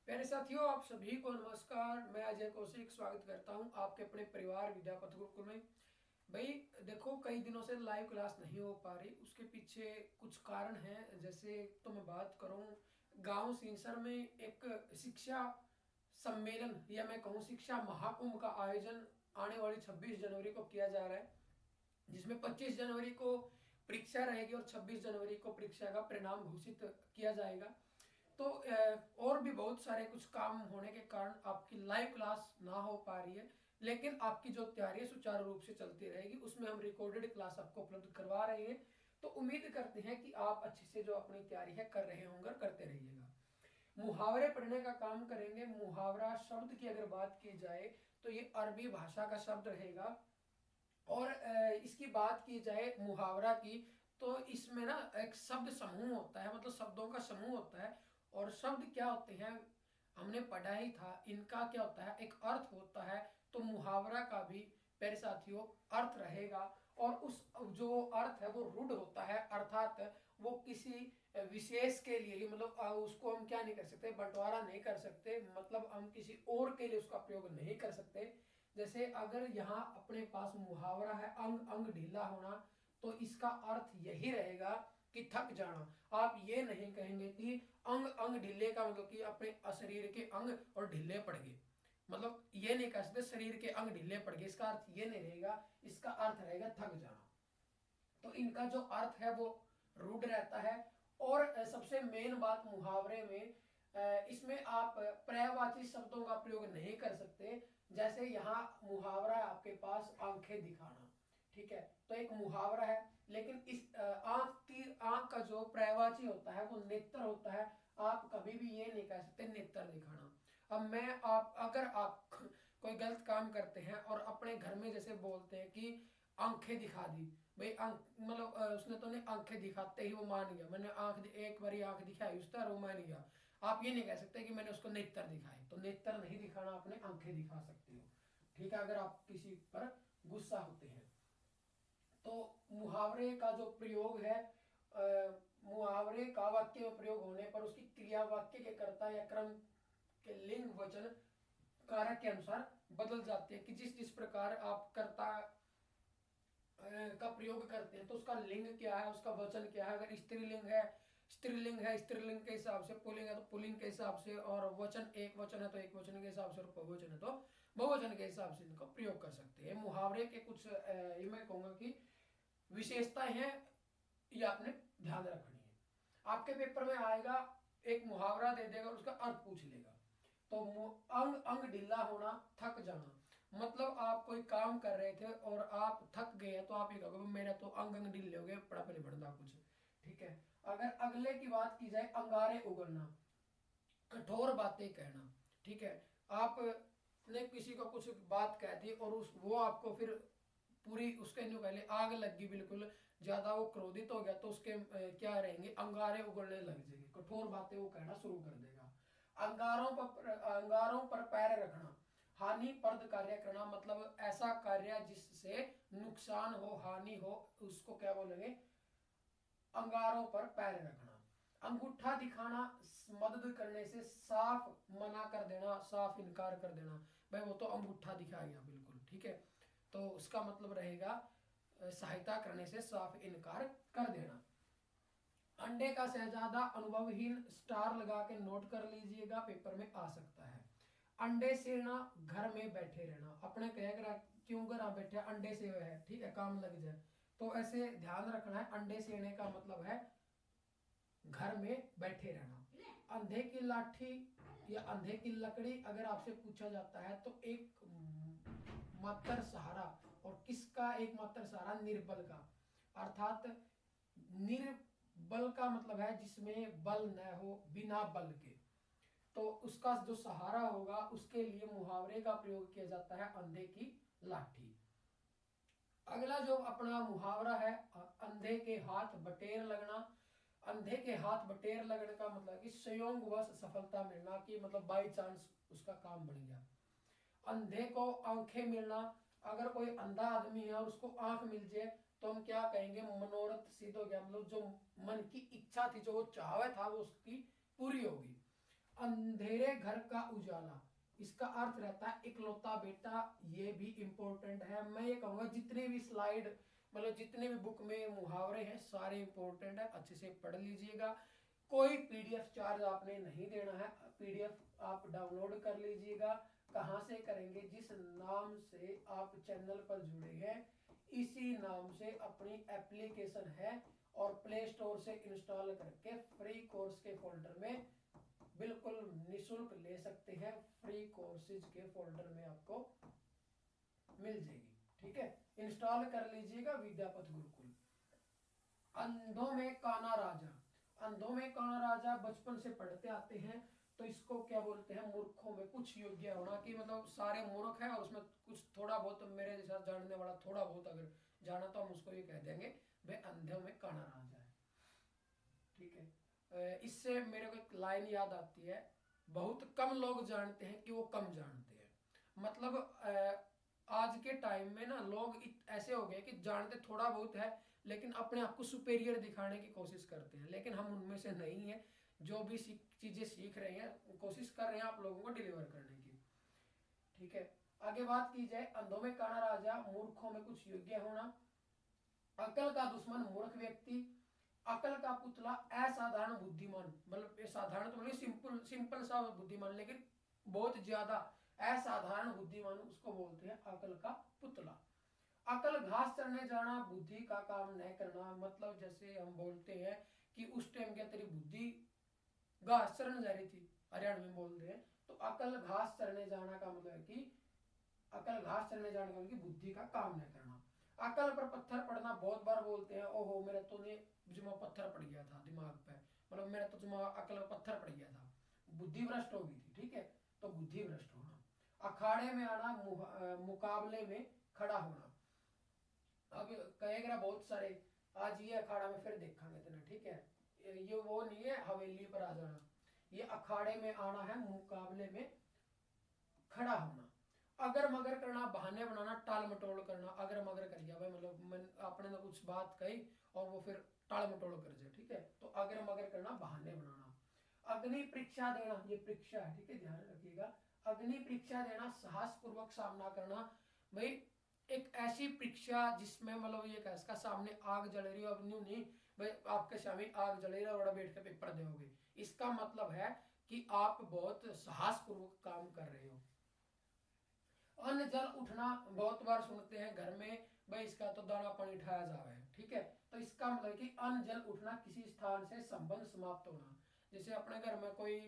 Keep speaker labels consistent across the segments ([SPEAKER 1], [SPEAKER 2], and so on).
[SPEAKER 1] प्यारे साथियों, आप सभी को नमस्कार। मैं अजय कौशिक स्वागत करता हूं आपके अपने परिवार विद्यापथ गुरुकुल में। भाई देखो, कई दिनों से लाइव क्लास नहीं हो पा रही, उसके पीछे कुछ कारण हैं। जैसे तो मैं बात करूं, गांव सिंसर में एक शिक्षा सम्मेलन या मैं कहूं शिक्षा महाकुंभ का आयोजन आने वाली 26 जनवरी को किया जा रहा है, जिसमें 25 जनवरी को परीक्षा रहेगी और 26 जनवरी को परीक्षा का परिणाम घोषित किया जाएगा। तो और भी बहुत सारे कुछ काम होने के कारण आपकी लाइव क्लास ना हो पा रही है, लेकिन आपकी जो तैयारी है सुचारू रूप से चलती रहेगी। उसमें हम रिकॉर्डेड क्लास आपको उपलब्ध करवा रहे हैं। तो उम्मीद करते हैं कि आप अच्छे से जो अपनी तैयारी है कर रहे होंगे और करते रहिएगा। मुहावरे पढ़ने का काम करेंगे। मुहावरा शब्द की अगर बात की जाए तो ये अरबी भाषा का शब्द रहेगा। और इसकी बात की जाए मुहावरा की, तो इसमें ना एक शब्द समूह होता है, मतलब शब्दों का समूह होता है। और शब्द क्या होते हैं हमने पढ़ा ही था। इनका क्या होता है, एक अर्थ होता है। तो मुहावरा का भी प्यारे साथियों अर्थ रहेगा। और उस जो अर्थ है वो रूढ़ होता है, अर्थात वो किसी विशेष के लिए ही, मतलब उसको हम क्या नहीं कर सकते, बंटवारा नहीं कर सकते, मतलब हम किसी और के लिए उसका प्रयोग नहीं कर सकते। जैसे अगर यहाँ अपने पास मुहावरा है अंग अंग ढीला होना, तो इसका अर्थ यही रहेगा कि थक जाना। आप ये नहीं कहेंगे कि अंग अंग ढीले का मतलब कि अपने शरीर के अंग और ढीले पड़ गए, मतलब ये नहीं कह सकते शरीर के अंग ढीले पड़ गए, इसका अर्थ ये नहीं रहेगा। इसका अर्थ रहेगा थक जाना। तो इनका जो अर्थ है वो रूढ़ रहता है। और सबसे मेन बात मुहावरे में, इसमें आप पर्यायवाची शब्दों का प्रयोग नहीं कर सकते। जैसे यहाँ मुहावरा है आपके पास आंखें दिखाना, ठीक है, तो एक मुहावरा है। लेकिन इस आंख का जो पर्यायवाची होता है वो नेत्र होता है। आप कभी भी ये नहीं कह सकते नेत्र दिखाना। अब मैं आप अगर आप कोई गलत काम करते हैं और अपने घर में जैसे बोलते हैं कि आंखें दिखा दी, भाई आंख मतलब उसने तो नहीं, आंखें दिखाते ही वो मान गया, मैंने एक बारी आंख दिखाई उस तरह वो मान गया। आप ये नहीं कह सकते कि मैंने उसको नेत्र दिखाए, तो नेत्र नहीं दिखाना, आपने आंखें दिखा सकते हो। ठीक है, अगर आप किसी पर गुस्सा होते हैं। तो मुहावरे का जो प्रयोग है, मुहावरे का वाक्य में प्रयोग होने पर उसकी क्रिया वाक्य के कर्ता या क्रम के लिंग वचन कारक के अनुसार बदल जाती है। कि जिस जिस प्रकार आप कर्ता का प्रयोग करते हैं तो उसका लिंग क्या है, उसका वचन क्या है। अगर स्त्रीलिंग है, स्त्रीलिंग है स्त्रीलिंग के हिसाब से, पुल्लिंग है तो पुल्लिंग के हिसाब से, और वचन एक वचन है तो एक वचन के हिसाब से, और बहुवचन है तो बहुवचन के हिसाब से इनका प्रयोग कर सकते हैं। मुहावरे के कुछ ये मैं कहूंगा कि विशेषताएं हैं, ये आपने ध्यान रखनी है। आपके पेपर में आएगा, एक मुहावरा दे देगा और उसका अर्थ पूछ लेगा। तो अंग अंग ढीला होना, थक जाना, मतलब आप कोई काम कर रहे थे और आप थक गए तो आप ये कहोगे मेरा तो अंग अंग ढीले हो गए, पड़ा पे नहीं बढ़ता कुछ। ठीक है। अगर अगले की बात की जाए, अंगारे उगलना, कठोर बातें कहना। ठीक है, आपने किसी को कुछ बात कह दी और उस वो आपको फिर पूरी उसके जो पहले आग लग गई, बिल्कुल ज्यादा वो क्रोधित हो गया, तो उसके क्या रहेंगे, अंगारे उगलने लग जाएंगे, कठोर बातें वो कहना शुरू कर देगा। अंगारों पर पैर रखना, हानिप्रद कार्य करना, मतलब ऐसा कार्य जिससे नुकसान हो, हानि हो, उसको क्या बोलेंगे, अंगारों पर पैर रखना। अंगूठा दिखाना, मदद करने से साफ मना कर देना, साफ इनकार कर देना, भाई वो तो अंगूठा दिखा गया बिल्कुल, ठीक है, तो उसका मतलब रहेगा सहायता करने से साफ इनकार कर देना। अंडे का शहजादा अनुभवहीन, स्टार लगा के नोट कर लीजिएगा, पेपर में आ सकता है। अंडे सेना, घर में बैठे रहना, अपने कह क्यों घर बैठे, अंडे से है, ठीक है, काम लग जाए, तो ऐसे ध्यान रखना है। अंडे सेने का मतलब है घर में बैठे रहना। अंधे की लाठी या अंधे की लकड़ी अगर आपसे पूछा जाता है तो एक मात्र सहारा, और किसका एक मात्र सहारा, निर्बल का, अर्थात निर्बल का मतलब है जिसमें बल न हो, बिना बल के, तो उसका जो सहारा होगा उसके लिए मुहावरे का प्रयोग किया जाता है अंधे की लाठी। अगला जो अपना मुहावरा है, अंधे के हाथ बटेर लगना। अंधे के हाथ बटेर लगने का मतलब कि संयोगवश सफलता मिलना, कि मतलब बाई चांस उसका काम बन गया। अंधे को आंखें मिलना, अगर कोई अंधा आदमी है और उसको आंख मिल जाए तो हम क्या कहेंगे, मनोरथ सिद्ध हो गया, मतलब जो मन की इच्छा थी, जो वो चाहवा था वो उसकी पूरी होगी। अंधेरे घर का उजाला, इसका अर्थ रहता है इकलौता बेटा। ये भी इंपॉर्टेंट है। मैं ये कहूंगा जितने भी स्लाइड मतलब जितने भी बुक में मुहावरे हैं सारे इंपॉर्टेंट है, अच्छे से पढ़ लीजिएगा। कोई पीडीएफ चार्ज आपने नहीं देना है, पीडीएफ आप डाउनलोड कर लीजिएगा। कहाँ से करेंगे? जिस नाम से आप चैनल पर जुड़े हैं इसी नाम से अपनी एप्लीकेशन है और प्ले स्टोर से इंस्टॉल करके फ्री कोर्स के फोल्डर में बिल्कुल निशुल्क ले सकते हैं। फ्री कोर्सेज के फोल्डर में आपको मिल जाएगी, ठीक है। इंस्टॉल कर लीजिएगा विद्यापथ गुरुकुल। अंधों में काना राजा, अंधों में काना राजा बचपन से पढ़ते आते हैं तो इसको क्या बोलते हैं? मूर्खों में कुछ योग्य होना, कि मतलब सारे मूर्ख हैं और उसमें कुछ थोड़ा बहुत मेरे जैसा जानने वाला थोड़ा बहुत अगर जाना तो हम उसको ये कह देंगे भाई अंधों में काना राजा है, ठीक है। इससे मेरे को एक लाइन याद आती है, बहुत कम लोग जानते हैं कि वो कम जानते हैं। मतलब आज के टाइम में ना लोग ऐसे हो गए कि जानते थोड़ा बहुत है लेकिन अपने आप को सुपेरियर दिखाने की कोशिश करते हैं, लेकिन हम उनमें से नहीं है। जो भी चीजें सीख रहे हैं कोशिश कर रहे हैं आप लोगों को डिलीवर करने की, ठीक है। आगे बात की जाए, अंधों में काना राजा, मूर्खों में कुछ योग्य होना, अकल का दुश्मन मूर्ख व्यक्ति, अकल का पुतला असाधारण बुद्धिमान। मतलब साधारण तो नहीं, सिंपल सिंपल सा बुद्धिमान लेकिन बहुत ज्यादा असाधारण बुद्धिमान, उसको बोलते हैं अकल का पुतला। अकल घास चरने जाना, बुद्धि का काम न करना। मतलब जैसे हम बोलते हैं कि उस टाइम क्या तेरी बुद्धि घास चरने जा रही थी, हरियाणा में बोलते हैं, तो अकल घास चरने जाना का मतलब है कि अकल घास चरने जाने का मतलब बुद्धि का काम न करना। अकल पर पत्थर पड़ना, बहुत बार बोलते हैं ओहो मेरा तो ने जुमा पत्थर पड़ गया था दिमाग पे, मतलब मेरा तो जुमा अकल पर पत्थर पड़ गया था, बुद्धि भ्रष्ट हो गई थी, ठीक है। तो बुद्धि भ्रष्ट होना। अखाड़े में आना, मुकाबले में खड़ा होना। अब कहेगा बहुत सारे आज ये अखाड़ा में फिर देखेंगे तेना, ठीक है। ये वो नहीं है हवेली पर आ जाना, ये अखाड़े में आना है, मुकाबले में खड़ा होना। अगर मगर करना, बहाने बनाना, टाल मटोल करना। अगर मगर कर गया भाई, मतलब आपने ना कुछ बात कही और वो फिर टाल मटोल कर जाए, ठीक है। तो अगर मगर करना, बहाने बनाना। अग्नि परीक्षा देना, ये परीक्षा है, ठीक है, ध्यान रखिएगा। अग्नि परीक्षा देना, साहस पूर्वक सामना करना। भाई एक ऐसी परीक्षा जिसमें मतलब ये इसका सामने आग जल रही हो, अब न्यू नहीं भाई आपके सामने आग जल रही है और बैठ के पेपर दोगे, इसका मतलब है कि आप बहुत साहस पूर्वक काम कर रहे हो। अन्न जल उठना, बहुत बार सुनते हैं घर में भाई इसका तो दाना पानी उठाया जावे, ठीक है। तो इसका मतलब कि अन्न जल उठना, किसी स्थान से संबंध समाप्त होना। जैसे अपने घर में कोई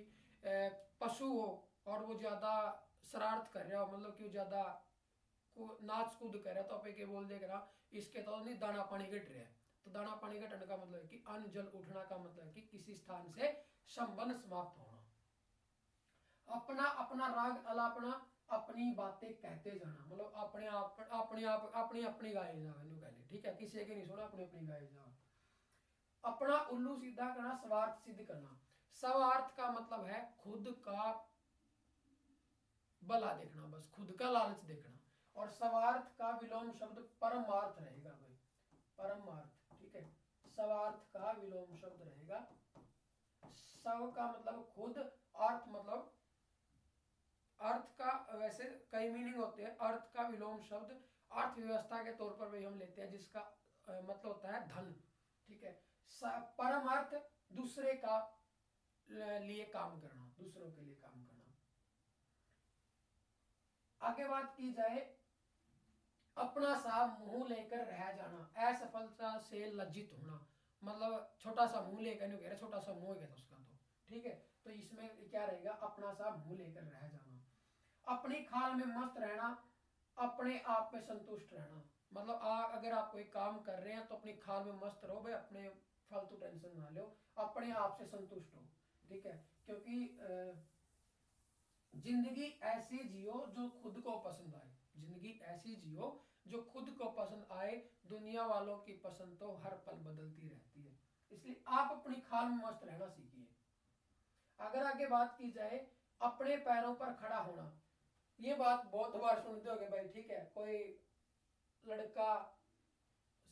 [SPEAKER 1] पशु हो और वो ज्यादा शरारत कर रहा हो, मतलब कि ज्यादा नाच कूद कर रहा है, तो आप के बोल देगा इसके तो नहीं दाना पानी घट रहा है। तो दाना पानी घटने का मतलब है कि अन्न जल उठना का मतलब है कि किसी स्थान से संबंध समाप्त होना। अपना अपना राग अलापना, अपनी बातें कहते जाना, मतलब अपनी अपनी गाए जावे, ठीक है, किसी के नहीं सुना, अपनी अपनी गाए जाओ। अपना उल्लू सीधा करना, स्वार्थ सिद्ध करना। स्वार्थ का मतलब है खुद का भला देखना, बस खुद का लालच देखना। और स्वार्थ का विलोम शब्द परमार्थ रहेगा भाई, परमार्थ, ठीक है। स्वार्थ का विलोम शब्द रहेगा, स्व का मतलब खुद, अर्थ मतलब अर्थ का वैसे कई मीनिंग होते हैं। अर्थ का विलोम शब्द अर्थव्यवस्था के तौर पर भी हम लेते हैं, जिसका मतलब होता है धन, ठीक है। परमार्थ दूसरे का लिए काम करना, दूसरों के लिए काम करना। आगे बात की जाए, अपना सा मुंह लेकर रह जाना, असफलता से लज्जित होना। मतलब छोटा सा मुंह लेकर नहीं कह रहे, छोटा सा मुंह कहता उसका, तो ठीक है। तो इसमें क्या रहेगा, अपना सा मुंह लेकर रह जाना। अपनी खाल में मस्त रहना, अपने आप में संतुष्ट रहना। मतलब अगर आप कोई काम कर रहे हैं तो अपनी खाल में मस्त रहो भाई, अपने फालतू टेंशन ना लो, अपने आप से संतुष्ट हो, ठीक है। क्योंकि जिंदगी ऐसी जियो जो खुद को पसंद आए, जिंदगी ऐसी जियो जो खुद को पसंद आए, दुनिया वालों की पसंद तो हर पल बदलती रहती है, इसलिए आप अपनी खाल में मस्त रहना सीखिए। अगर आगे बात की जाए, अपने पैरों पर खड़ा होना, ये बात बहुत बार सुनते होगे भाई, ठीक है। कोई लड़का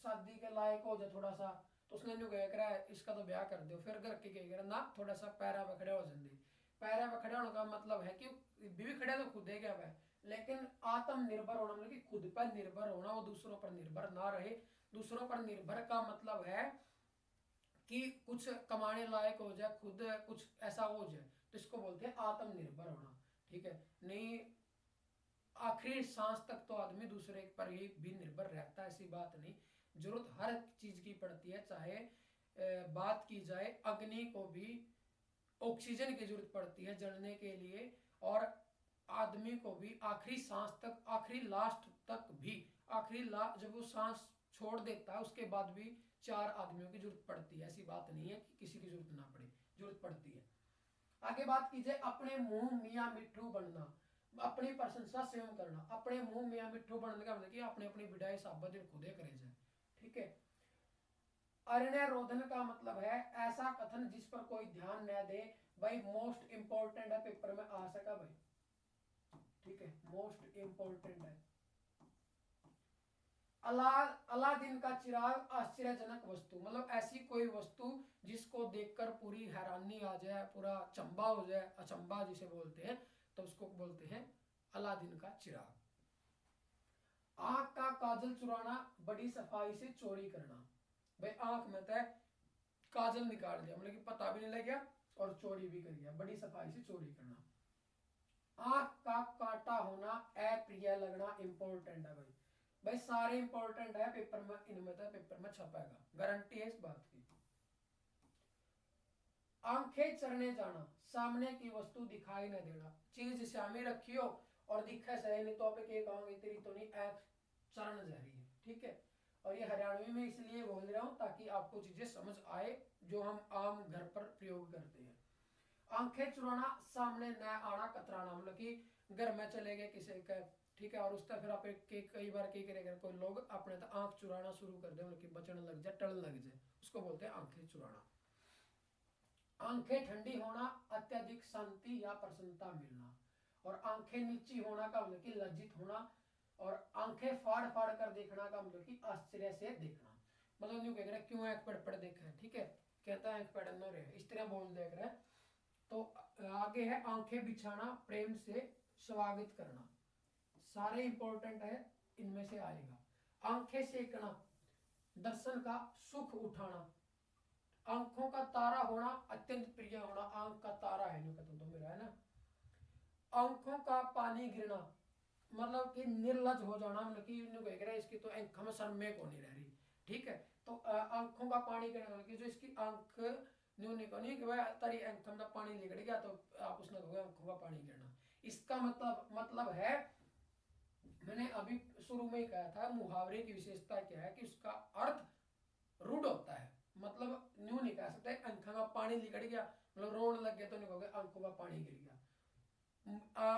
[SPEAKER 1] शादी के लायक हो जाए थोड़ा सा, तो उसने न्यू कह रहा है इसका तो ब्याह कर दो, फिर घर के कह रहा ना थोड़ा सा पैरा पे खड़े हो जाते, पैरों पे खड़े होने का मतलब है कि बीवी खड़े तो खुद है क्या वह, लेकिन आत्मनिर्भर होना मतलब कि खुद पर निर्भर होना, वो दूसरों पर निर्भर ना रहे। दूसरों पर निर्भर का मतलब है कि कुछ कमाने लायक हो जाए, खुद कुछ ऐसा हो जाए, तो इसको बोलते हैं आत्मनिर्भर होना। ठीक है, नहीं आखिरी सांस तक तो आदमी दूसरे पर ही भी निर्भर रहता है, ऐसी बात नहीं। जरूरत हर चीज की पड़ती है, चाहे बात की जाए अग्नि को भी ऑक्सीजन की जरूरत पड़ती है जलने के लिए, और आदमी को भी आखिरी सांस तक, आखिरी लास्ट तक भी, जब वो सांस छोड़ देता है उसके बाद भी 4 आदमियों की जरूरत पड़ती है। ऐसी बात नहीं है कि किसी की जरूरत ना पड़े, जरूरत पड़ती है। आगे बात कीजिए अपने मुंह मियाँ मिट्ठू बनना, अपनी प्रशंसा स्वयं करना। अपने मुंह मियाँ मिट्ठू बनने का मतलब कि अपने अपनी बिडाई साबत खुदे करे जाए। ठीक है, अरण्य रोधन का मतलब है ऐसा कथन जिस पर कोई ध्यान न दे। भाई मोस्ट इंपॉर्टेंट है, पेपर में आ सका भाई। ठीक है, मोस्ट इंपॉर्टेंट है। अलादीन का चिराग आश्चर्यजनक वस्तु, मतलब ऐसी कोई वस्तु जिसको देखकर पूरी हैरानी आ जाए, पूरा चंबा हो जाए, अचंबा जिसे बोलते हैं, तो उसको बोलते हैं अलादीन का चिराग। आंख का काजल चुराना, बड़ी सफाई से चोरी करना। भाई आंख में तय काजल निकाल दिया, मतलब कि पता भी नहीं लग गया और चोरी भी कर गया, बड़ी सफाई से चोरी करना। आंख का काटा होना, अप्रिय लगना, इंपॉर्टेंट है भाई। भाई सारे इंपॉर्टेंट है पेपर में, इनमें तो पेपर में छपेगा, गारंटी है इस बात की। आंखें चरने जाना, सामने की वस्तु दिखाई न देना। चीज सामने रखी हो और दिखे सही नहीं तो आप क्या कहोगे, तेरी तो नहीं आंख चरण जा रही है। ठीक है, और ये हरियाणवी में इसलिए बोल रहा हूं ताकि आपको चीजें समझ आए जो हम आम घर पर प्रयोग करते हैं। आंखें चुराना, सामने न आना, कतराना, मतलब कि घर में चले गए किसी का, ठीक है, और उसका फिर आप कई बार क्या करेगा, कोई लोग अपने तो आंख चुराना शुरू कर दे, मतलब कि बचने लग जाए, टल लग जाए, उसको बोलते हैं आंखें चुराना। आंखें ठंडी होना, अत्यधिक शांति या प्रसन्नता मिलना। और आंखें नीची होना का मतलब कि लज्जित होना। और आंखें फाड़ फाड़ कर देखना का मतलब कि आश्चर्य से देखना, मतलब यूं कह रहे क्यों आंख पड़ पड़ देख रहे हैं। ठीक है, कहता है आंख पड़ न रहे, इस तरह बोल देख रहे हैं। तो आगे है आंखें बिछाना, प्रेम से स्वागत करना। सारे इंपॉर्टेंट है, इनमें से आएगा। आंखें सेकना, दर्शन का सुख उठाना। आंखों का तारा होना, अत्यंत प्रिय होना, आंख का तारा है नो कहते तो मेरा है ना। आंखों का पानी गिरना, मतलब कि निर्लज हो जाना, मतलब कि कह रहा है इसकी तो आंख में शर्मे को नहीं रह रही। ठीक है, तो आंखों का पानी गिरना मतलब कि जो इसकी आंख न्यूनी को नहीं कि भाई तारी आंख में पानी निकल गया तो आप उसने कहोगे आंखों का पानी गिरना। इसका मतलब है, मैंने अभी शुरू में ही कहा था, मुहावरे की विशेषता क्या है कि उसका अर्थ रूढ़ होता है, मतलब न्यू नहीं कह सकते आंखों का पानी निकल गया, मतलब रोने लग गया तो नहीं कहोगे आंखों का पानी गिर गया।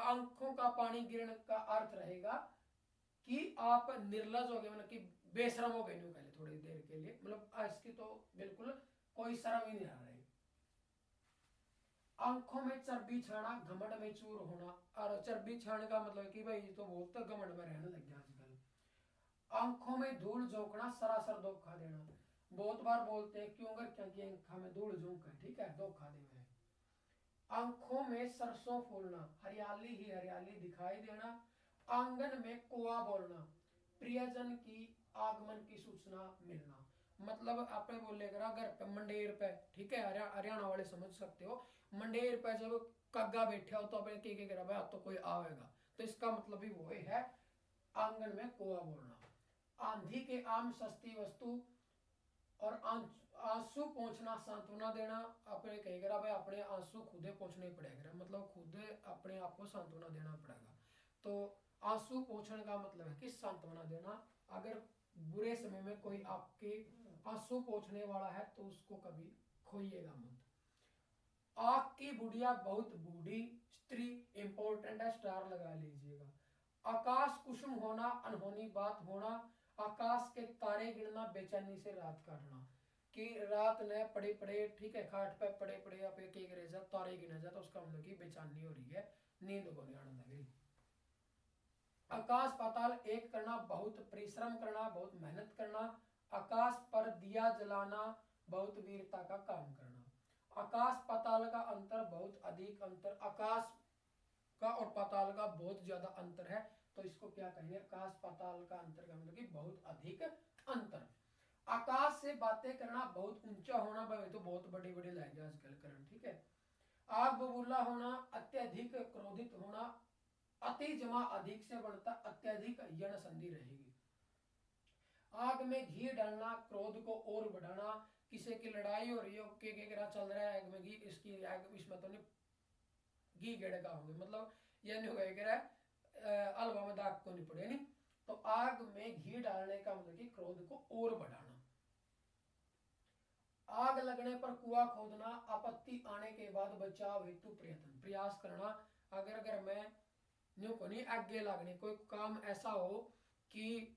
[SPEAKER 1] आंखों का पानी गिरने का अर्थ रहेगा कि आप निर्लज हो गए, मतलब कि बेशरम हो गए पहले थोड़ी देर के लिए, मतलब इसकी तो बिल्कुल कोई शर्म ही नहीं आ रही। आंखों में चर्बी छाना, घमंड में चूर होना। और चर्बी छाने का मतलब कि भाई तो बहुत घमंड में रहने लग गया आजकल। आंखों में धूल झोंकना, सरासर धोखा देना। बहुत बार बोलते हैं क्यों कर, क्योंकि आंखों में धूल झोंक है, ठीक है, धोखा दे में। आंखों में सरसों फूलना, हरियाली ही हरियाली दिखाई देना। आंगन में कुआ बोलना, प्रियजन की आगमन की सूचना मिलना। मतलब आपने बोले घर पे मंडेर पे, ठीक है, हरियाणा वाले समझ सकते हो, मंडेर पे जब कग्गा बैठा हो तो अपने के करा भाई तो कोई आवेगा, तो इसका मतलब भी वो है आंगन में कुआ बोलना। आंधी के आम सस्ती वस्तु, और आंसू पहुंचना, सांत्वना देना। अपने कहेगा भाई अपने आंसू खुदे पहुंचने पड़ेगा, मतलब खुद अपने आप को सांत्वना देना पड़ेगा। तो आंसू पहुंचने का मतलब है कि सांत्वना देना। अगर बुरे समय में कोई आपके आंसू पहुंचने वाला है तो उसको कभी खोइएगा मत। आंख की बुढ़िया बहुत बूढ़ी स्त्री, इंपॉर्टेंट है, स्टार लगा लीजिएगा। आकाश कुसुम होना, अनहोनी बात होना। आकाश के तारे गिनना, बेचैनी से रात काटना, कि रात ने पड़े पड़े, ठीक है, खाट पे पड़े पड़े आप एक रह जा, तारे गिने जा, तो उसका मतलब कि बेचैनी हो रही है, नींद को नहीं आने लग रही। आकाश पाताल एक करना, बहुत परिश्रम करना, बहुत मेहनत करना। आकाश पर दिया जलाना, बहुत वीरता का काम करना। आकाश पाताल का अंतर बहुत अधिक अंतर, आकाश का और पाताल का बहुत ज्यादा अंतर है, तो इसको क्या कहेंगे, आकाश पाताल का अंतर का मतलब कि बहुत अधिक अंतर। आकाश से बातें करना, बहुत ऊंचा होना, भाई तो बहुत बड़े बड़े लाएंगे आजकल करंट, ठीक है। आग बबूला होना, अत्यधिक क्रोधित होना, अति जमा अधिक से बढ़ता, अत्यधिक यण संधि रहेगी। आग में घी डालना, क्रोध को और बढ़ाना, किसी की लड़ाई हो रही है, के चल रहा है आग में घी, इसकी आग इसमें तो नहीं घी गेड़ेगा होंगे, मतलब ये नहीं होगा कह रहा अलवा में दाग को नहीं पड़े नहीं। तो आग में घी डालने का मतलब कि क्रोध को और बढ़ाना। आग लगने पर कुआं खोदना, आपत्ति आने के बाद बचाव हेतु प्रयत्न प्रयास करना। अगर मैं न्यू को नहीं आगे लगने, कोई काम ऐसा हो कि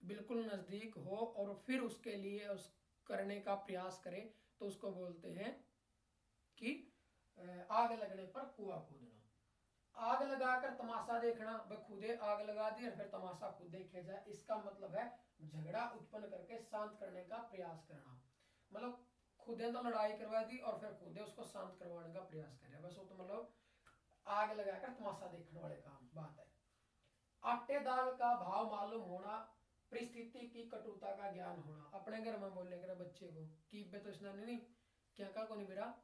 [SPEAKER 1] बिल्कुल नजदीक हो और फिर उसके लिए उस करने का प्रयास करे, तो उसको बोलते हैं कि आग लगने पर कुआं खोदना। आग लगाकर तमाशा देखना, वह खुदे आग लगा दी और फिर तमाशा खुद देखे जाए, इसका मतलब है झगड़ा उत्पन्न करके शांत करने का प्रयास करना। मतलब खुदे तो लड़ाई करवा दी और फिर खुदे उसको शांत करवाने का प्रयास करे, बस वो तो मतलब आग लगाकर तमाशा देखने वाले काम बात है। आटे दाल का भाव मालूम होना, परिस्थिति की कटुता का ज्ञान होना। अपने घर में बोलने के बच्चे को कि बे तो इसने नहीं क्या कहा को नहीं मेरा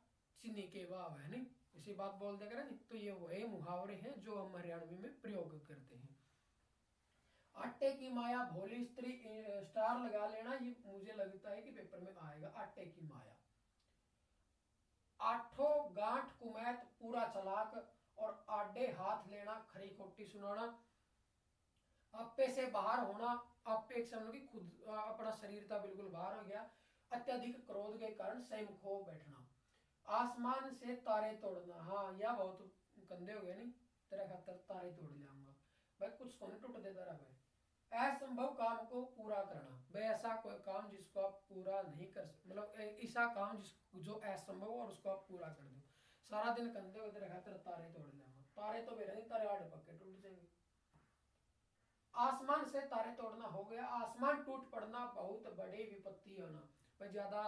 [SPEAKER 1] चीनी के भाव है नहीं, इसी बात बोल दे नहीं, तो ये वही मुहावरे हैं जो हम हरियाणवी में प्रयोग करते हैं। आटे की माया, भोली स्त्री, स्टार लगा लेना, ये मुझे लगता है कि पेपर में आएगा, आटे की माया। आठों गांठ कुमैत, पूरा चलाक, और आडे हाथ लेना, खरी खोटी सुनाना। आपे से बाहर होना, आपे एक समझ की खुद अपना शरीर था बिल्कुल बाहर हो गया, अत्यधिक क्रोध के कारण स्वयं खो बैठना। आसमान से तारे तोड़ना, हाँ यह बहुत गंदे हो गए नहीं, तेरा खातर तारे तोड़ जाऊंगा, भाई कुछ तो नहीं टूट देता रहा भाई। असंभव काम को पूरा करना, भाई ऐसा कोई काम जिसको आप पूरा नहीं कर सकते, मतलब ऐसा काम जो असंभव और उसको आप पूरा कर दो। सारा दिन कंधे होते रखा तेरा तारे तोड़ जाऊंगा, तारे तो मेरे नहीं, तारे आड़े पक्के टूट जाएंगे। आसमान से तारे तोड़ना हो गया, आसमान टूट पड़ना, बहुत बड़ी विपत्ति होना, भाई ज्यादा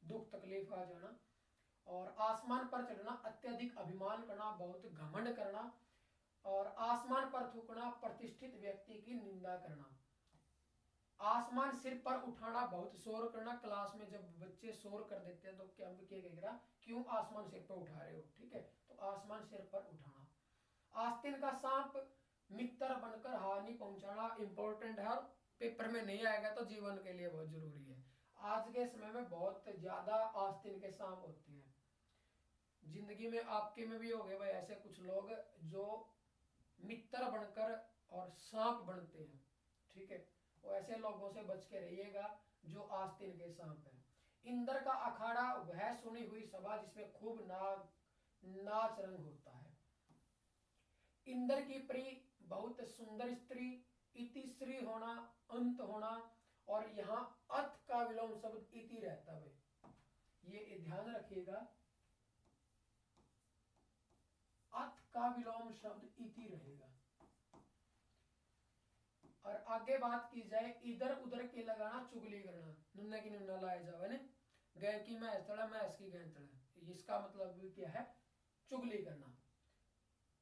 [SPEAKER 1] दुख तकलीफ आ जाना। और आसमान पर चढ़ना, अत्यधिक अभिमान करना, बहुत घमंड करना। और आसमान पर थूकना, प्रतिष्ठित व्यक्ति की निंदा करना। आसमान सिर पर उठाना, बहुत शोर करना, क्लास में जब बच्चे शोर कर देते हैं तो क्या कहेगा, क्यों आसमान सिर पर उठा रहे हो, ठीक है, तो आसमान सिर पर उठाना। आस्तीन का सांप, मित्र बनकर हानि पहुंचाना, इंपॉर्टेंट है, पेपर में नहीं आएगा तो जीवन के लिए बहुत जरूरी है। आज के समय में बहुत ज्यादा आस्तीन के सांप होते हैं, जिंदगी में आपके में भी हो गए भाई ऐसे कुछ लोग जो मित्र बनकर और सांप बनते हैं, ठीक है, वो ऐसे लोगों से बच के रहिएगा जो आस्तीन के सांप है। इंद्र का अखाड़ा, वह सुनी हुई सभा जिसमें खूब नाच रंग होता है। इंद्र की प्रिय, बहुत सुंदर स्त्री, इतिश्री होना, अंत होना, और यहाँ अथ का विलोम शब्द इति रहता है, ये ध्यान रखिएगा, अथ का विलोम शब्द इति रहेगा। और आगे बात की जाए, इधर उधर के लगाना, चुगली करना, नुन्ना की नुन्ना लाए जावे ने, गै की मैं तड़ा, मैं इसकी गै तड़ा, इसका मतलब भी क्या है, चुगली करना।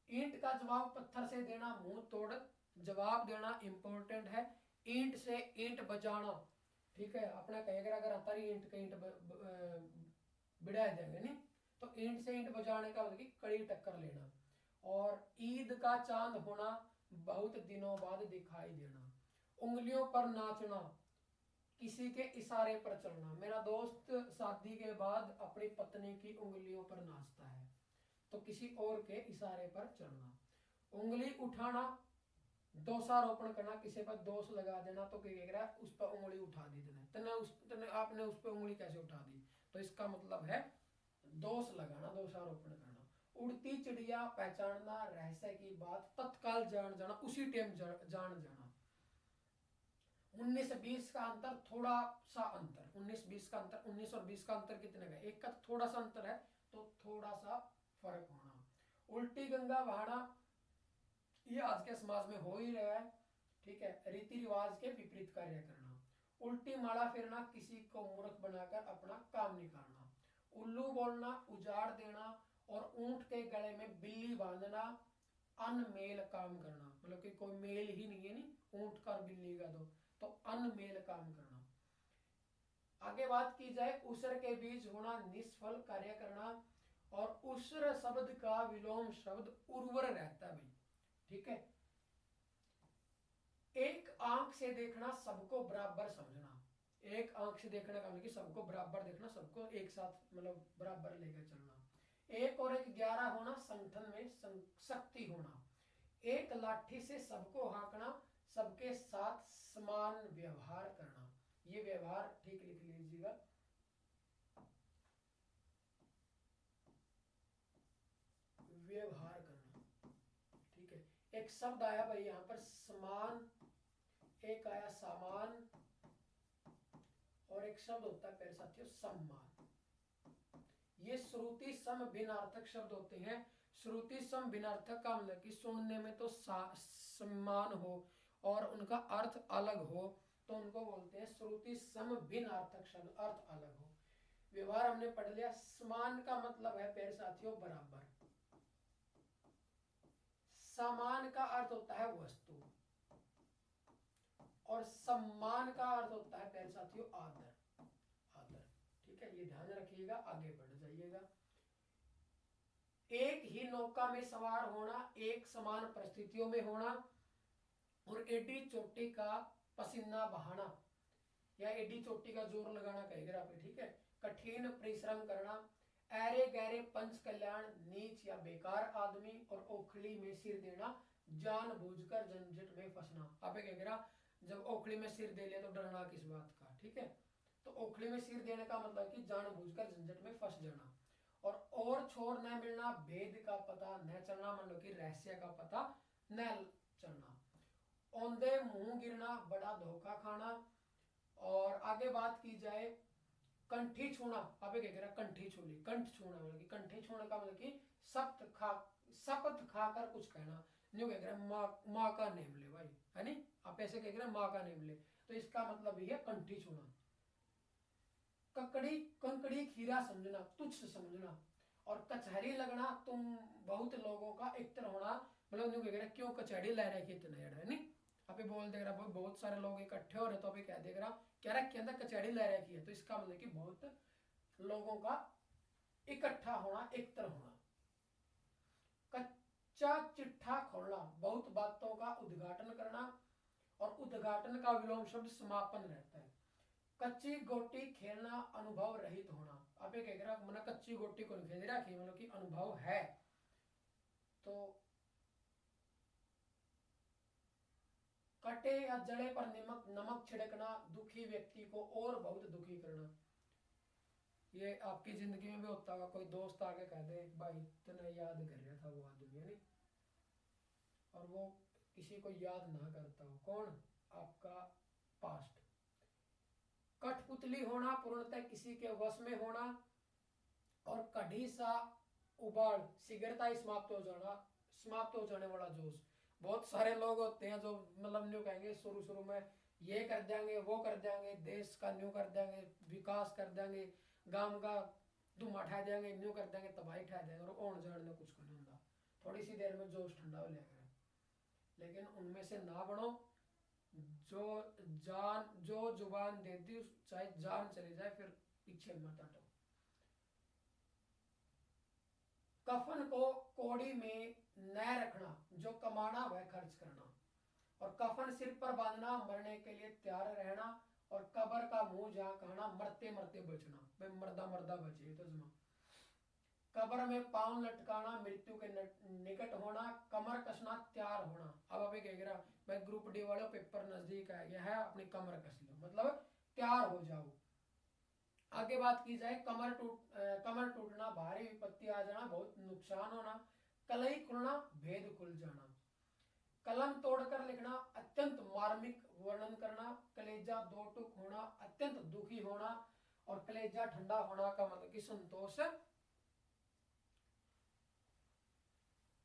[SPEAKER 1] ईंट का जवाब पत्थर से देना, मुंह तोड़ जवाब देना इंपॉर्टेंट है। ईंट से ईंट बजाना, ठीक है, अपना कहेगा अगर हतारी ईंट का ईंट बिड़ा देंगे नहीं, तो ईंट से ईंट बजाने का मतलब कड़ी टक्कर लेना। और ईद का चांद होना, बहुत दिनों बाद दिखाई देना। उंगलियों पर नाचना, किसी के इशारे पर चलना। मेरा दोस्त शादी के बाद अपनी पत्नी की उंगलियों पर नाचता है, तो किसी और के इशारे पर चलना। उंगली उठाना, दोषारोपण करना, किसी पर दोष लगा देना, तो क्या कह रहा है, उस पर उंगली उठा दी तने आपने उस पर उंगली कैसे उठा दी, तो इसका मतलब है दोष लगाना, दोषारोपण करना। उड़ती चिड़िया, पहचानना, रहस्य की बात, तत्काल जान जाना, उसी टाइम जान जाना। 19-20 का अंतर, थोड़ा सा अंतर, 19-20 का अंतर, 19 और 20 का अंतर कितने का, एक का थोड़ा सा अंतर है, तो थोड़ा सा फर्क होना। उल्टी गंगा बहाना, ये आज के समाज में हो ही रहा है, ठीक है, रीति रिवाज के विपरीत कार्य करना। उल्टी माला फेरना, किसी को मूर्ख बनाकर अपना काम निकालना। उल्लू बोलना, उजाड़ देना, और ऊंट के गले में बिल्ली बांधना, अनमेल काम करना, मतलब कि कोई मेल ही नहीं है, नहीं ऊंट का और बिल्ली का तो अनमेल काम करना। आगे बात की जाए, उसर के बीच होना, निष्फल कार्य करना, और उसर शब्द का विलोम शब्द उर्वर रहता है भाई, ठीक है। एक आंख से देखना, सबको बराबर समझना, एक आंख से देखने का मतलब कि सबको बराबर देखना, सबको एक साथ मतलब बराबर लेकर चलना। एक और एक 11 होना, संगठन में शक्ति होना। एक लाठी से सबको हाँकना, सबके साथ समान व्यवहार करना। ये व्यवहार ठीक लिख लीजिएगा। व्यवहार करना, ठीक है। एक शब्द आया भाई यहाँ पर समान, एक आया सामान, और एक शब्द होता है प्यारे साथियों सम्मान। ये श्रुति सम भिन्नार्थक शब्द होते हैं। श्रुति सम भिन्नार्थक का मतलब कि सुनने में तो सम्मान हो और उनका अर्थ अलग हो, तो उनको बोलते हैं श्रुति सम भिन्नार्थक शब्द, अर्थ अलग हो। व्यवहार हमने पढ़ लिया। समान का मतलब है प्यारे साथियों बराबर। समान का अर्थ होता है वस्तु, और सम्मान का अर्थ होता है प्यारे साथियों आदर, आदर, ठीक है। ये ध्यान रखिएगा, आगे बढ़ जाइएगा। एक ही नौका में सवार होना, एक समान परिस्थितियों में होना, और एडी चोटी का पसीना बहाना, या एडी चोटी का जोर लगाना कहेगा आप, ठीक है। कठिन परिश्रम करना, ऐरे गहरे पंच कल्याण, नीच या बेकार आदमी, और ओखली में सिर देना, जानबूझकर झंझट में फंसना। आप कहेगा जब ओखली में सिर दे लिया तो डरना किस बात का, ठीक है। तो ओखली में सिर देने का मतलब कि जानबूझकर झंझट में फंस जाना। और छोर न मिलना, भेद का पता न चलना, मतलब कि रहस्य का पता न चलना। औंधे मुंह गिरना, बड़ा धोखा खाना। और आगे बात की जाए, कंठी छूना। आप क्या कह रहा, कंठी छू ली, कंठ छूना मतलब कि कंठी छूने का मतलब कि शपथ खाकर कुछ कहना। न्यू कह रहा माँ का नेम ले भाई, है नहीं, आप ऐसे कह रहे माँ का नेम ले, तो इसका मतलब ये है कंठी छूना। ककड़ी कंकड़ी खीरा समझना, तुच्छ समझना। और कचहरी लगना, तुम बहुत लोगों का एकत्र होना, मतलब न्यू कह रहा क्यों कचहरी ला रहे इतने, है नहीं। आप बोल दे रहा बहुत सारे लोग इकट्ठे हो रहे, तो अभी कह देख रहा कह रहा के अंदर कचहरी ला रखी है, तो इसका मतलब कि बहुत लोगों का इकट्ठा होना, एकत्र होना। कच्चा चिट्ठा खोलना, बहुत बातों का उद्घाटन करना, और उद्घाटन का विलोम शब्द समापन रहता है। कच्ची गोटी खेलना, अनुभव रहित होना। आप ये कह रहा मैंने कच्ची गोटी को खेल रखी, मतलब कि अनुभव है। तो कटे या जड़े पर नमक छिड़कना, दुखी व्यक्ति को और बहुत दुखी करना। ये आपकी जिंदगी में भी होता होगा, कोई दोस्त आके कह दे भाई तूने याद कर रहा था वो आदमी, नहीं, और वो किसी को याद ना करता हो, कौन, आपका पास्ट। कठपुतली होना, पूर्णतः किसी के वश में होना। और कढ़ी सा उबाल, शीघ्रता ही समाप्त हो जाने वाला जोश। बहुत सारे लोग होते हैं जो मतलब न्यू कहेंगे शुरू शुरू में ये कर देंगे, वो कर देंगे, देश का न्यू कर देंगे, विकास कर देंगे, गांव का धुआं उठा देंगे, न्यू कर देंगे, तबाही उठा देंगे, और ओण जान कुछ नहीं होता, थोड़ी सी देर में जोश ठंडा हो जाएगा। लेकिन उनमें से ना बनो। जो जुबान देती चाहे जान चली जाए, फिर पीछे मत हटो। कफन को कोड़ी में न रखना, जो कमाना वह खर्च करना। और कफन सिर पर बांधना, मरने के लिए तैयार रहना। और कब्र का मुंह जहां कहना, मरते मरते बचना, भाई मर्दा मर्दा बचे तो जमा। कब्र में पांव लटकाना, मृत्यु के निकट होना। कमर कसना, तैयार होना। अब अभी कह रहा भाई ग्रुप डी वालों पेपर नजदीक आ गया है, अपनी कमर कस लो, मतलब तैयार हो जाओ। आगे बात की जाए, कमर टूटना, भारी विपत्ति आ जाना, बहुत नुकसान होना। कलई खुलना, भेद खुल जाना। कलम तोड़कर लिखना, अत्यंत मार्मिक वर्णन करना। कलेजा दो टुक होना, अत्यंत दुखी होना। और कलेजा ठंडा होना का मतलब कि संतोष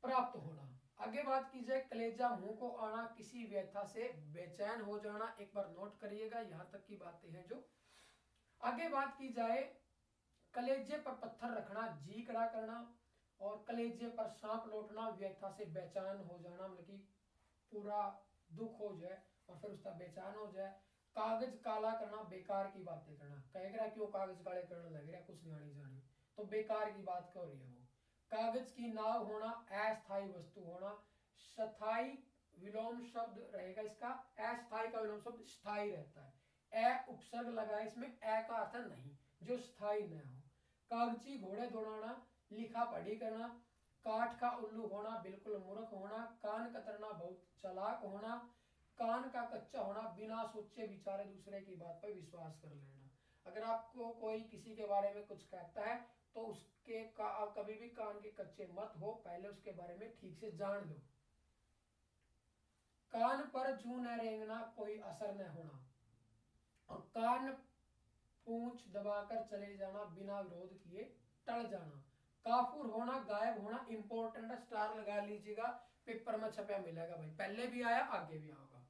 [SPEAKER 1] प्राप्त होना। आगे बात की जाए, कलेजा मुंह को आना, किसी व्यथा से बेचैन हो जाना। एक बार नोट करिएगा, यहां तक की बातें हैं जो। आगे बात की जाए, कलेजे पर पत्थर रखना, जी कड़ा करना, और कलेजे पर सांप लौटना, व्यथा से बेचैन हो जाना, मतलब कि पूरा दुख हो जाए और फिर उसका बेचैन हो जाए। कागज काला करना, बेकार की बातें करना, कह रहा क्यों कागज काले करने लग रहा, कुछ नहीं आनी जानी, तो बेकार की बात कर रही है वो। कागज की नाव होना, अस्थायी वस्तु होना। स्थायी विलोम शब्द रहेगा इसका, अस्थायी का विलोम शब्द स्थायी रहता है। ए उपसर्ग लगा इसमें, ए का अर्थ नहीं, जो स्थायी न हो। कागजी घोड़े दौड़ाना, लिखा पढ़ी करना। काठ का उल्लू होना, बिल्कुल मूर्ख होना। कान कतरना, बहुत चालाक होना। कान का कच्चा होना, बिना सोचे विचारे दूसरे की बात पर विश्वास कर लेना। अगर आपको कोई किसी के बारे में कुछ कहता है तो उसके आप कभी भी कान के कच्चे मत हो, पहले उसके बारे में ठीक से जान लो। कान पर जू न रेंगना, कोई असर न होना। और कान पूंछ दबाकर चले जाना, बिना विरोध किए टल जाना। काफूर होना, गायब होना, इंपॉर्टेंट स्टार लगा लीजिएगा, पेपर में छपा मिलेगा भाई, पहले भी आया आगे भी आएगा।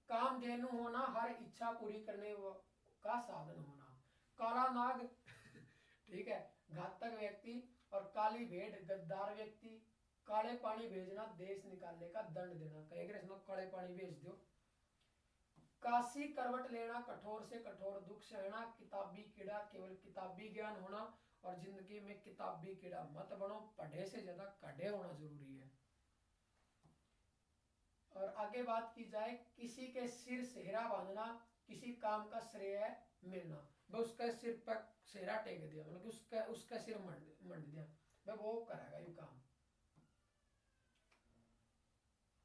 [SPEAKER 1] कामधेनु होना, हर इच्छा पूरी करने का साधन होना। काला नाग ठीक है, घातक व्यक्ति। और काली भेड़, गद्दार व्यक्ति। काले पानी भेजना, देश निकालने का दंड देना, कहेंगे इसमें काले पानी भेज दो। काशी करवट लेना, कठोर से कठोर दुख सहना। किताबी कीड़ा, केवल किताबी ज्ञान होना, और जिंदगी में किताबी कीड़ा मत बनो, पढ़े से ज्यादा कढ़े होना जरूरी है। और आगे बात की जाए, किसी के सिर सेहरा बांधना, किसी काम का श्रेय मिलना, भाई उसका सिर पर सेहरा टेक दिया, मतलब उसका उसका सिर मंड दिया, भाई वो करेगा ये काम।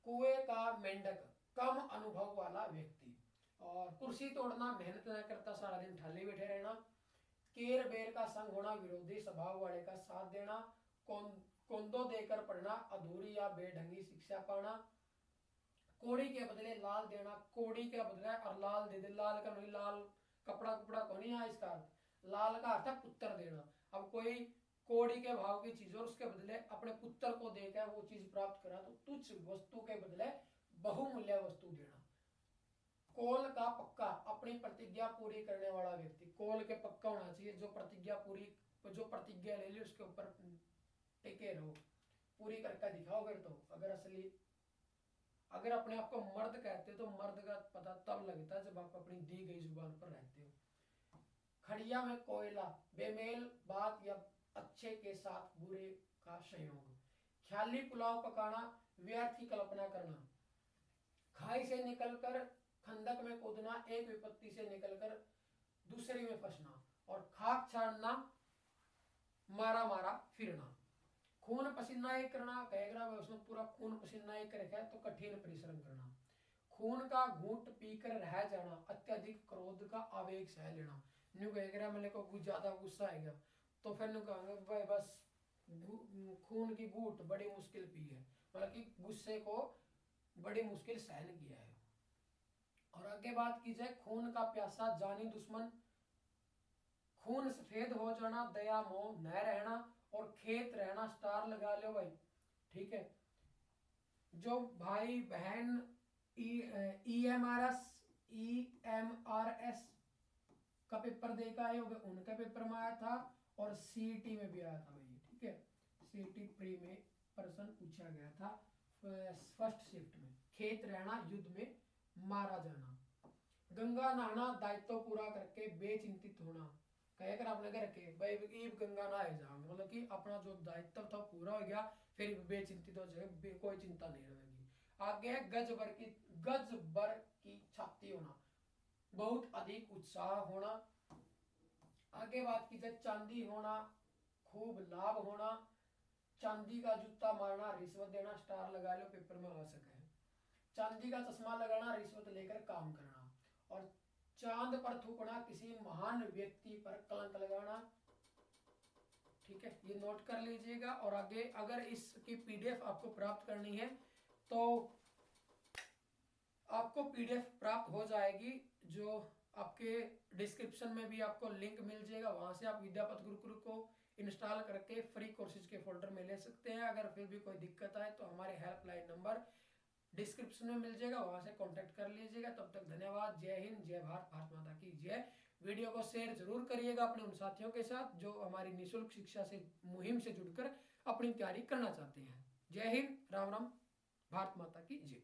[SPEAKER 1] कुएं का मेंढक, कम अनुभव वाला व्यक्ति। और कुर्सी तोड़ना, मेहनत न करता, सारा दिन ठाले बैठे रहना। केर बेर का संग होना, विरोधी स्वभाव वाले का साथ देना। कोंदो देकर पढ़ना, अधूरी या बेढंगी शिक्षा पाना। कोड़ी के बदले लाल देना, कोड़ी के बदले और लाल दे दे, लाल का नहीं, लाल कपड़ा कुपड़ा को नहीं है इसका, लाल का अर्थ है पुत्र देना। अब कोई कोड़ी के भाव की चीज और उसके बदले अपने पुत्र को देकर वो चीज प्राप्त करा, तो तुच्छ वस्तु के बदले बहुमूल्य वस्तु देना। कोल का पक्का, अपनी प्रतिज्ञा पूरी करने वाला व्यक्ति, कोल के पक्का होना चाहिए, जो प्रतिज्ञा ले ली उसके ऊपर टिके रहो, पूरी करके दिखाओ। फिर तो अगर अपने आप को मर्द कहते हो तो मर्द का पता तब लगता है जब आप अपनी दी गई जुबान पर रहते हो। खड़िया में कोयला, बेमेल बात या अच्छे के साथ बुरे का संयोग। ख्याली पुलाव पकाना, व्यर्थ की कल्पना करना। खाई से निकलकर खंदक में कूदना, एक विपत्ति से निकलकर दूसरी में फंसना। और खाक छाड़ना, मारा मारा फिरना। खून पसीना एक करना, कहेगा उसमें पूरा खून पसीना एक रखा है तो कठिन परिश्रम करना। खून का घूंट पीकर रह जाना, अत्यधिक क्रोध का आवेग सह लेना। न्यू कहेगा मेरे को कुछ ज्यादा गुस्सा आएगा तो फिर न्यू कहेंगे भाई बस खून की घूंट बड़ी मुश्किल पी है, मतलब कि गुस्से को बड़ी मुश्किल सहन किया है। और आगे बात की जाए, खून का प्यासा जानी दुश्मन। खून सफेद हो जाना, दया मोह न रहना। और खेत रहना, स्टार लगा लो भाई, ठीक है। जो भाई बहन EMRS का पेपर देकर आए होंगे, उनका पेपर में आया था और CET में भी आया था भाई, ठीक है। CET प्री में प्रश्न पूछा गया था फर्स्ट शिफ्ट में। खेत रहना, युद्ध में मारा जाना। गंगा नहाना, दायित्व पूरा करके बेचिंतित होना। कहेकर आपने घर के भाई गंगा नहाए जाओगे, मतलब कि अपना जो दायित्व था पूरा हो गया, फिर बेचिंतित हो जाएगा, कोई चिंता नहीं रहेगी। आगे है गज भर की छाती होना, बहुत अधिक उत्साह होना। आगे बात की जाए, चांदी होना, खूब लाभ होना। चांदी का जूता मारना, रिश्वत देना, स्टार लगा लो, पेपर में आ सके। चांदी का चश्मा लगाना, रिश्वत लेकर काम करना। और चांद पर थूकना, किसी महान व्यक्ति पर कलंक लगाना, ठीक है, ये नोट कर लीजिएगा। और आगे अगर इसकी PDF आपको प्राप्त करनी है तो आपको PDF प्राप्त हो जाएगी, जो आपके डिस्क्रिप्शन में भी आपको लिंक मिल जाएगा, वहां से आप विद्यापत गुरुकुल को इंस्टॉल करके फ्री कोर्सेज के फोल्डर में ले सकते हैं। अगर फिर भी कोई दिक्कत आए तो हमारे हेल्पलाइन नंबर डिस्क्रिप्शन में मिल जाएगा, वहां से कांटेक्ट कर लीजिएगा। तब तक धन्यवाद, जय हिंद, जय भारत, भारत माता की जय। वीडियो को शेयर जरूर करिएगा अपने उन साथियों के साथ जो हमारी निःशुल्क शिक्षा से मुहिम से जुड़कर अपनी तैयारी करना चाहते हैं। जय हिंद, राम राम, भारत माता की जय।